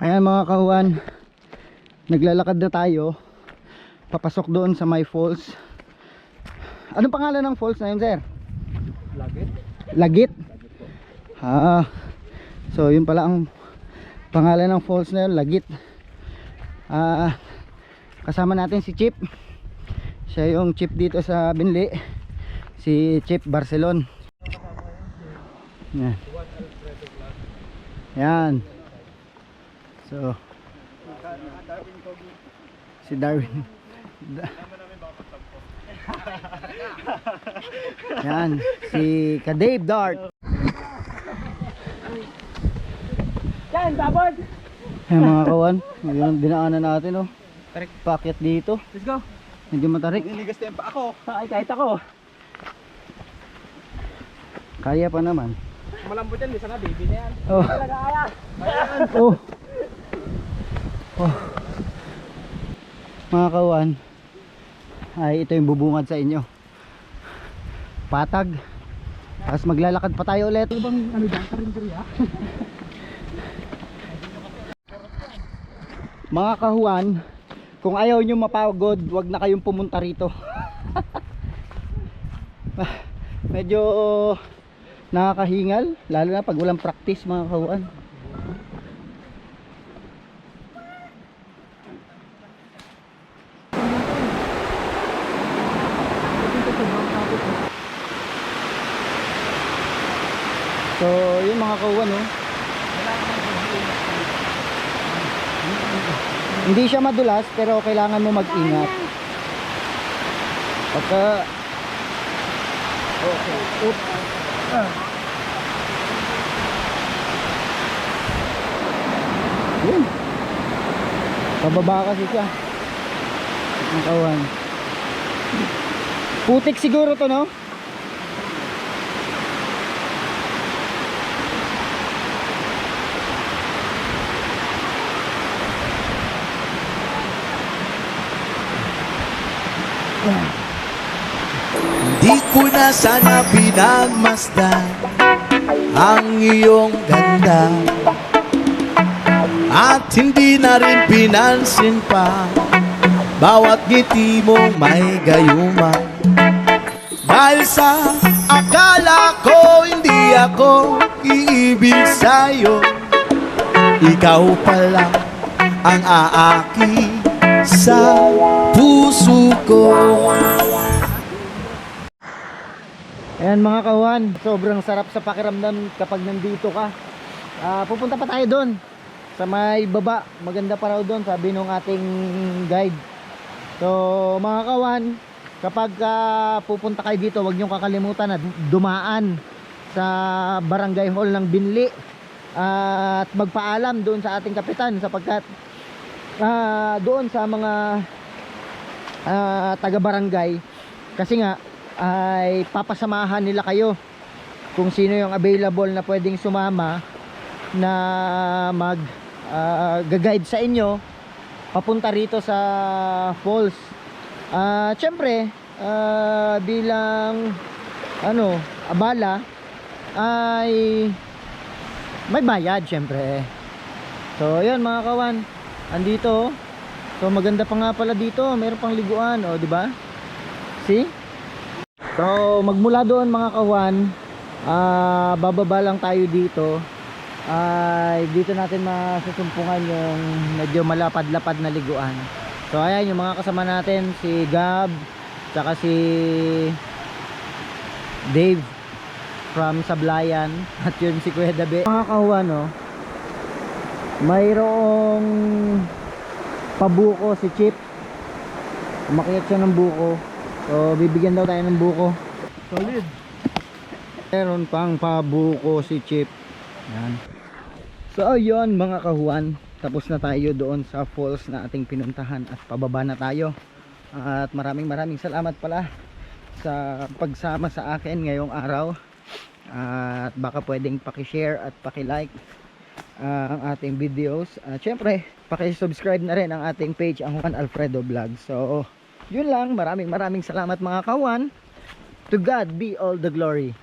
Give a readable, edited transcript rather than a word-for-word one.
Ayan mga kahuan, naglalakad na tayo papasok doon sa may falls. Anong pangalan ng falls na yun, sir? Lagit. Lagit? So yun pala ang pangalan ng falls na yun, Lagit. Kasama natin si Chip. Siya yung Chip dito sa Binli, si Chip Barcelon. Yan. Yan. So si Darwin. Yan, si Ka-Dave Dart. Yan, babod! Yan mga kawan, yung dinaanan natin, oh. Tarik. Paakyat dito. Let's go! Medyo matarik. Niligas din pa ako. Ay, kahit ako. Kaya pa naman. Malambot yan, bisa nga baby na yan. Oh. Talaga kaya. Oh. Oh. Mga kawan, ay ito yung bubungad sa inyo. Patag. Tapos maglalakad pa tayo ulit. Ano bang ano dyan? Karinderya? Mga kahuan, kung ayaw nyo mapagod, wag na kayong pumunta rito. Medyo nakakahingal, lalo na pag walang practice mga kahuan. So yun mga kahuan, oh. Hindi siya madulas pero kailangan mo mag-ingat. Pagka okay. Oops. Yun. Pababa kasi siya. Ang kawan. Putik siguro to, no? Di ko na sana pinagmasdan ang iyong ganda, at hindi na rin pinansin pa bawat ngiti mong may gayuma. Dahil sa akala ko hindi ako iibig sa'yo, ikaw pala ang aaki sa puso ko. Ayan mga kawan, sobrang sarap sa pakiramdam kapag nandito ka. Pupunta pa tayo doon sa may baba, maganda pa raw doon, sabi nung ating guide. So mga kawan, kapag pupunta kayo dito, huwag niyong kakalimutan na dumaan sa barangay hall ng Binli at magpaalam doon sa ating kapitan, sapagkat doon sa mga taga-barangay, kasi nga ay papasamahan nila kayo kung sino yung available na pwedeng sumama na mag guide sa inyo papunta rito sa falls. Syempre bilang ano, abala ay may bayad syempre. So yun mga kawan, andito. So maganda pa nga pala dito, mayroon pang liguan, oh, di ba? See? So magmula doon mga kawan, bababa lang tayo dito. Ay dito natin masusumpungan yung medyo malapad-lapad na liguan. So ayan yung mga kasama natin, si Gab, tsaka si Dave from Sablayan, at yun si Kuya Dabe. Mga kawan, no, mayroong pabuko si Chip. Umakyat siya ng buko. So bibigyan daw tayo ng buko. Solid. Meron pang pabuko si Chip. Yan. So yun mga kahuan, tapos na tayo doon sa falls na ating pinuntahan at pababa na tayo. At maraming salamat pala sa pagsama sa akin ngayong araw. At baka pwedeng paki-share at paki-like ang ating videos. At syempre paki-subscribe na rin ang ating page, ang Juan Alfredo Vlog. So yun lang, maraming salamat mga kawan. To God be all the glory.